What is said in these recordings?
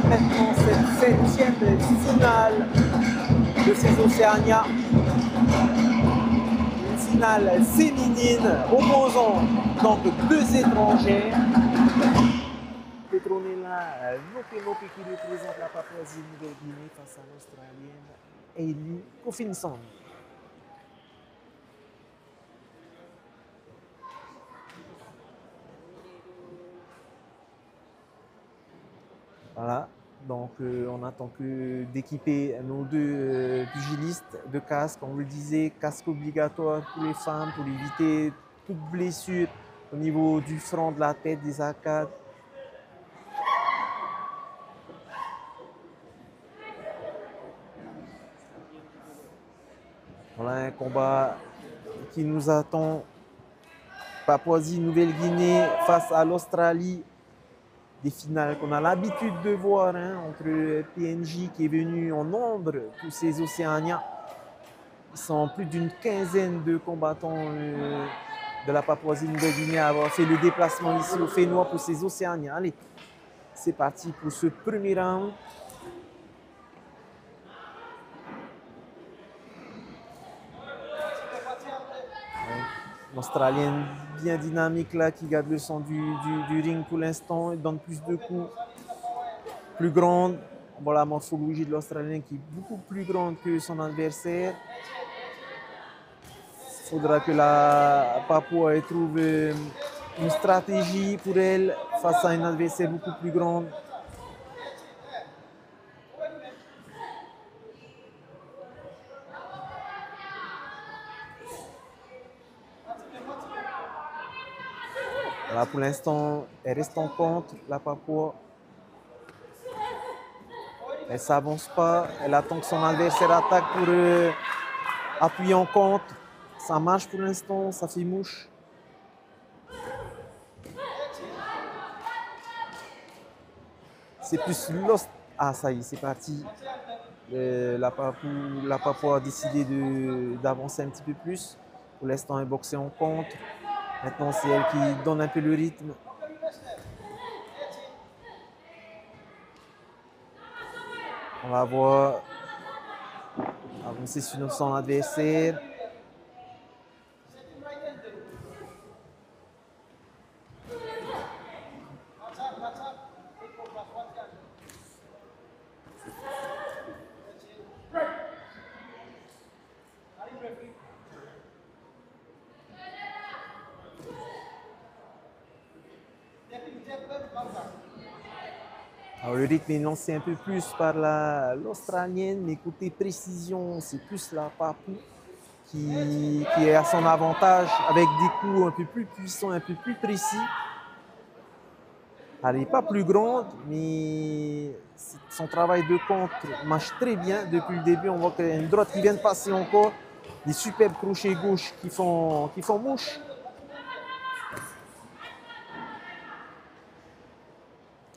maintenant cette septième finale de ces Océania. Une finale féminine opposant donc deux étrangers. Petronella Nopelope qui représente la Papouasie-Nouvelle-Guinée face à l'Australienne Hayley Coffinson. Voilà, donc on attend que d'équiper nos deux pugilistes de casque. On le disait, casque obligatoire pour les femmes pour éviter toute blessure au niveau du front, de la tête, des arcades. Voilà un combat qui nous attend. Papouasie-Nouvelle-Guinée face à l'Australie. Des finales qu'on a l'habitude de voir entre PNJ qui est venu en nombre pour ces Océaniens. Ils sont plus d'une quinzaine de combattants de la Papouasie-Nouvelle-Guinée à avoir fait le déplacement ici au Fénois pour ces Océaniens. Allez, c'est parti pour ce premier round. L'Australienne bien dynamique là qui garde le son du ring pour l'instant. Elle donne plus de coups, plus grande. Bon, la morphologie de l'Australienne qui est beaucoup plus grande que son adversaire. Il faudra que la Papouasie trouve une stratégie pour elle face à un adversaire beaucoup plus grand. Là, pour l'instant, elle reste en contre, la Papouasie. Elle ne s'avance pas, elle attend que son adversaire attaque pour appuyer en contre. Ça marche pour l'instant, ça fait mouche. C'est plus l'os. Ah, ça y est, c'est parti. La Papouasie a décidé d'avancer un petit peu plus. Pour l'instant, elle est boxée en contre. Maintenant, c'est elle qui donne un peu le rythme. On va voir avancer sur son adversaire. Alors, le rythme est lancé un peu plus par l'Australienne, mais côté précision, c'est plus la Papou qui est à son avantage avec des coups un peu plus puissants, un peu plus précis. Elle n'est pas plus grande, mais son travail de contre marche très bien depuis le début. On voit qu'il y a une droite qui vient de passer encore, des superbes crochets gauche qui font mouche.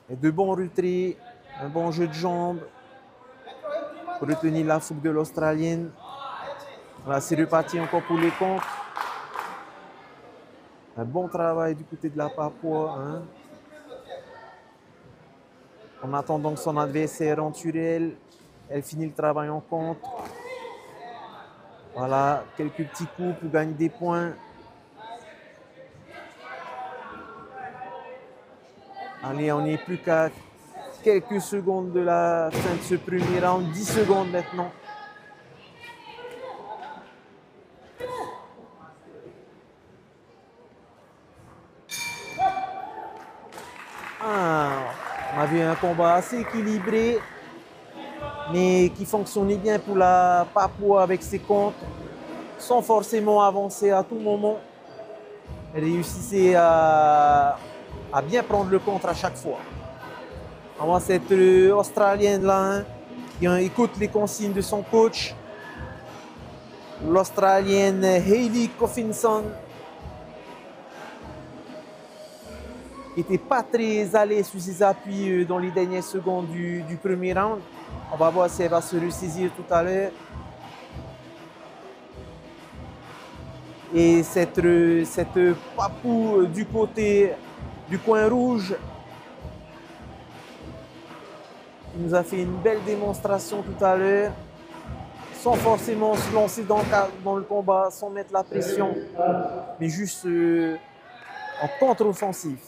Et de bons retraits, un bon jeu de jambes pour retenir la fougue de l'Australienne. Voilà, c'est reparti encore pour les contres. Un bon travail du côté de la Papouasie. En attendant que son adversaire rentre sur elle, elle finit le travail en contre. Voilà, quelques petits coups pour gagner des points. Allez, on n'est plus qu'à quelques secondes de la fin de ce premier round. 10 secondes maintenant. On a vu un combat assez équilibré, mais qui fonctionnait bien pour la Papouasie avec ses contres, sans forcément avancer à tout moment. Elle réussissait à bien prendre le contre à chaque fois. On voit cette Australienne-là qui écoute les consignes de son coach. L'Australienne Hayley Coffinson, qui n'était pas très à l'aise sur ses appuis dans les dernières secondes du premier round. On va voir si elle va se ressaisir tout à l'heure. Et cette Papou du côté du coin rouge, nous a fait une belle démonstration tout à l'heure, sans forcément se lancer dans le combat, sans mettre la pression, mais juste en contre-offensif.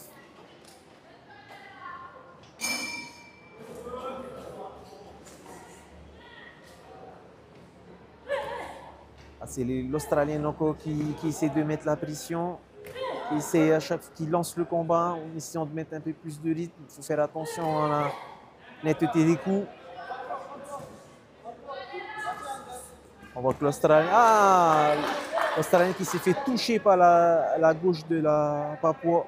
C'est l'Australien encore qui essaie de mettre la pression, qui essaie à chaque fois qu'il lance le combat en essayant de mettre un peu plus de rythme. Il faut faire attention à la netteté des coups. On voit que l'Australien qui s'est fait toucher par la gauche de la Papouas.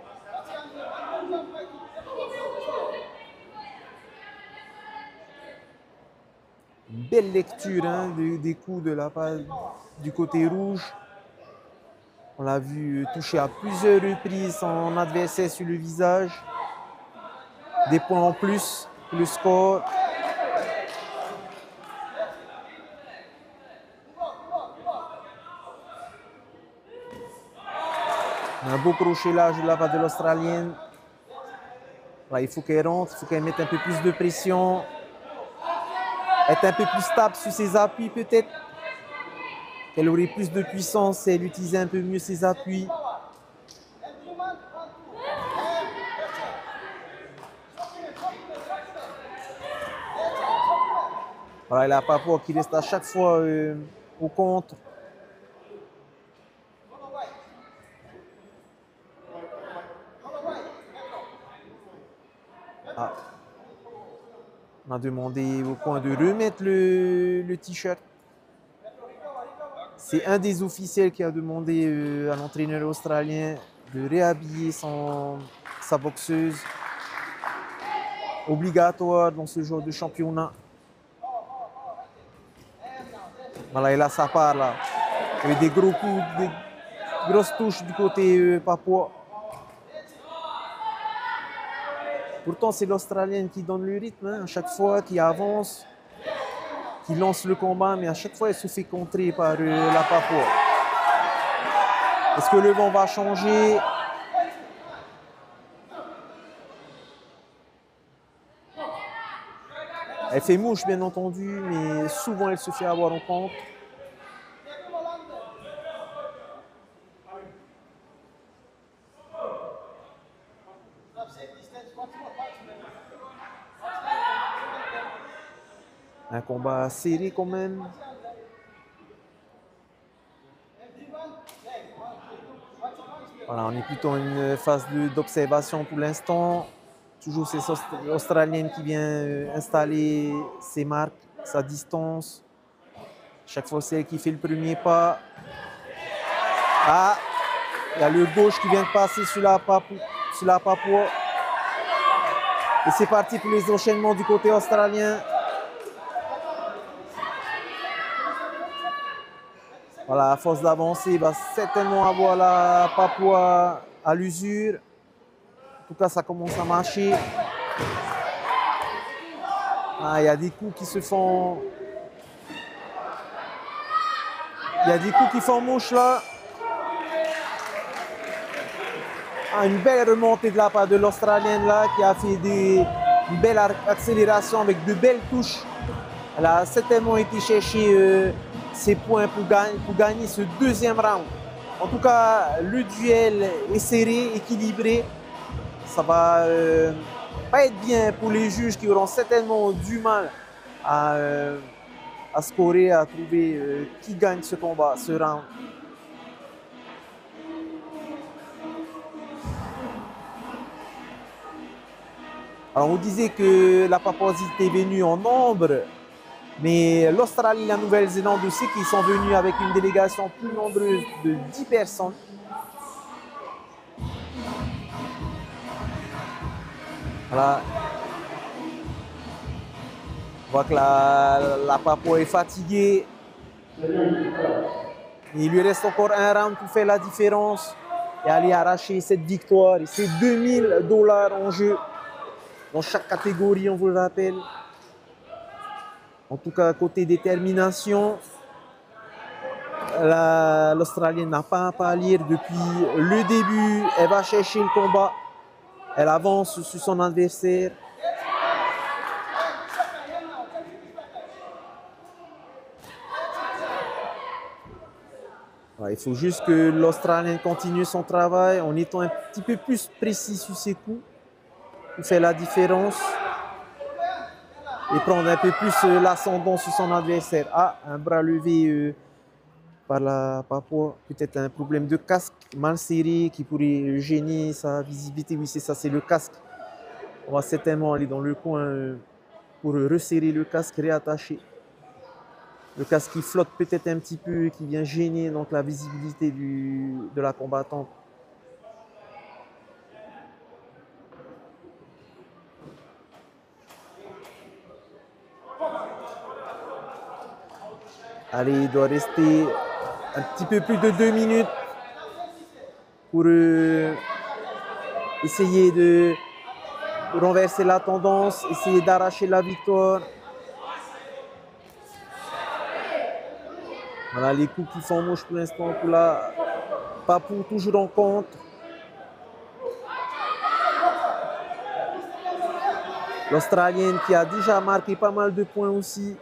Une belle lecture hein, des coups du côté rouge. On l'a vu toucher à plusieurs reprises son adversaire sur le visage. Des points en plus, le score. Un beau crochet là de la part de l'Australienne. Il faut qu'elle rentre, il faut qu'elle mette un peu plus de pression. Être un peu plus stable sur ses appuis peut-être. Qu'elle aurait plus de puissance si elle utilisait un peu mieux ses appuis. Voilà, la Papouas qui reste à chaque fois au contre. Ah. On a demandé au coin de remettre le t-shirt. C'est un des officiels qui a demandé à l'entraîneur australien de réhabiller sa boxeuse. Obligatoire dans ce genre de championnat. Voilà, et là, ça part là. Il y a eu des gros coups, des grosses touches du côté Papouas. Pourtant, c'est l'Australienne qui donne le rythme, hein, à chaque fois, qui avance, qui lance le combat, mais à chaque fois, elle se fait contrer par la Papouas. Est-ce que le vent va changer? Elle fait mouche, bien entendu, mais souvent, elle se fait avoir en contre. Un combat serré quand même. Voilà, on est plutôt en une phase d'observation pour l'instant. Toujours c'est l'Australienne qui vient installer ses marques, sa distance. Chaque fois, c'est elle qui fait le premier pas. Ah, il y a le gauche qui vient de passer sur la Papouas. Et c'est parti pour les enchaînements du côté australien. Voilà, à force d'avancer, il va certainement avoir la Papouas à l'usure. En tout cas, ça commence à marcher. Ah, il y a des coups qui se font... Il y a des coups qui font mouche là. Ah, une belle remontée de la part de l'Australienne là, qui a fait une belle accélération avec de belles touches. Elle a certainement été chercher ses points pour gagner ce deuxième round. En tout cas, le duel est serré, équilibré. Ça va pas être bien pour les juges qui auront certainement du mal à scorer, à trouver qui gagne ce combat, ce round. Alors on disait que la Papouasie était venue en nombre, mais l'Australie et la Nouvelle-Zélande aussi qui sont venus avec une délégation plus nombreuse de 10 personnes. Voilà. On voit que la Papouas est fatiguée. Il lui reste encore un round pour faire la différence et aller arracher cette victoire. Et c'est 2000 $ en jeu dans chaque catégorie, on vous le rappelle. En tout cas, côté détermination, l'Australienne n'a pas à pâlir depuis le début. Elle va chercher le combat. Elle avance sur son adversaire. Voilà, il faut juste que l'Australien continue son travail en étant un petit peu plus précis sur ses coups pour faire la différence et prendre un peu plus l'ascendant sur son adversaire. Ah, un bras levé par la Papouas, peut-être un problème de casque mal serré qui pourrait gêner sa visibilité. Oui, c'est ça, c'est le casque. On va certainement aller dans le coin pour resserrer le casque, réattacher. Le casque qui flotte peut-être un petit peu, qui vient gêner donc la visibilité de la combattante. Allez, il doit rester un petit peu plus de 2 minutes pour essayer de renverser la tendance, essayer d'arracher la victoire. Voilà les coups qui font mouche pour l'instant pour la Papou, toujours en contre. L'Australienne qui a déjà marqué pas mal de points aussi.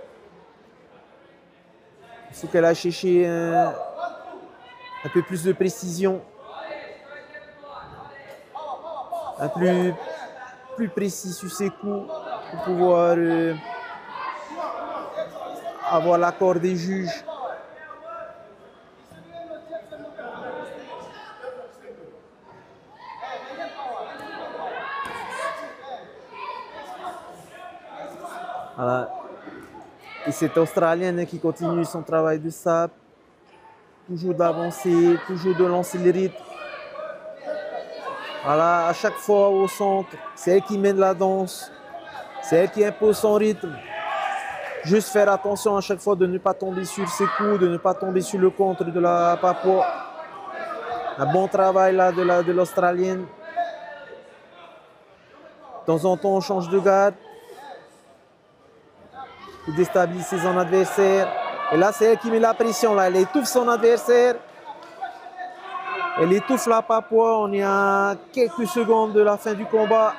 Il faut qu'elle aille chercher un peu plus de précision. Un plus précis sur ses coups pour pouvoir avoir l'accord des juges. Voilà. Et cette Australienne qui continue son travail de sabre, toujours d'avancer, toujours de lancer le rythme. Voilà, à chaque fois au centre, c'est elle qui mène la danse, c'est elle qui impose son rythme. Juste faire attention à chaque fois de ne pas tomber sur ses coups, de ne pas tomber sur le contre de la Papouas. Un bon travail là de l'Australienne. De temps en temps, on change de garde pour déstabiliser son adversaire. Et là, c'est elle qui met la pression. Là. Elle étouffe son adversaire. Elle étouffe la Papouas. On est à quelques secondes de la fin du combat.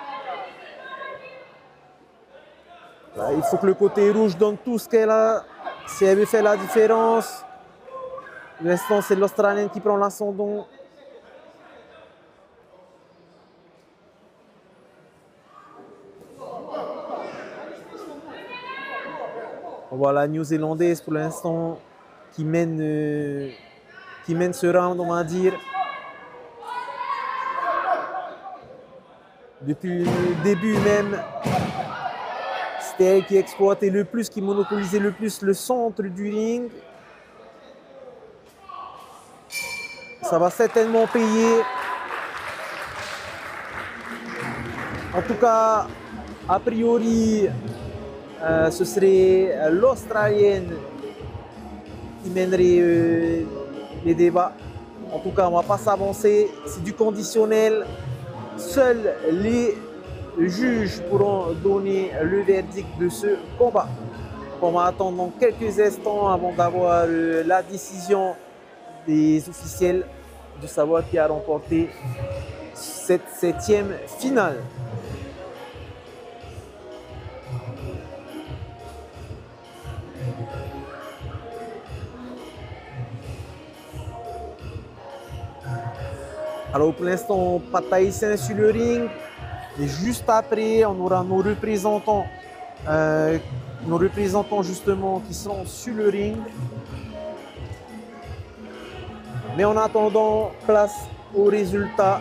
Là, il faut que le côté rouge donne tout ce qu'elle a. Si elle veut faire la différence. Pour l'instant, c'est l'Australienne qui prend l'ascendant. On voit la Néo-Zélandaise pour l'instant qui mène ce round, on va dire. Depuis le début même, c'était elle qui exploitait le plus, qui monopolisait le plus le centre du ring. Ça va certainement payer. En tout cas, a priori, ce serait l'Australienne qui mènerait les débats. En tout cas, on ne va pas s'avancer. C'est du conditionnel. Seuls les juges pourront donner le verdict de ce combat. On va attendre dans quelques instants avant d'avoir la décision des officiels de savoir qui a remporté cette 7e finale. Alors pour l'instant, pas de Tahitiens sur le ring. Et juste après, on aura nos représentants justement qui sont sur le ring. Mais en attendant, place au résultat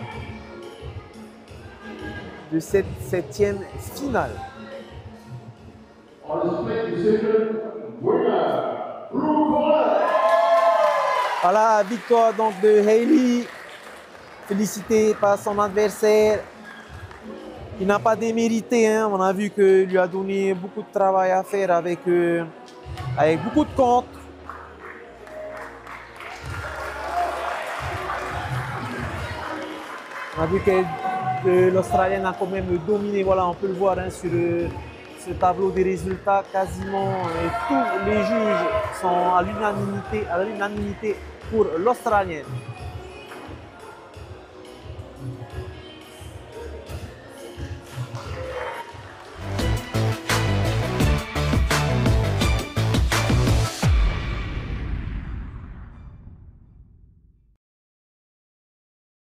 de cette 7e finale. Voilà, victoire donc de Hayley. Félicité par son adversaire. Il n'a pas démérité, hein. On a vu qu'il lui a donné beaucoup de travail à faire avec beaucoup de contre. On a vu que l'Australienne a quand même dominé, voilà, on peut le voir hein, sur ce tableau des résultats quasiment. Et tous les juges sont à l'unanimité pour l'Australienne.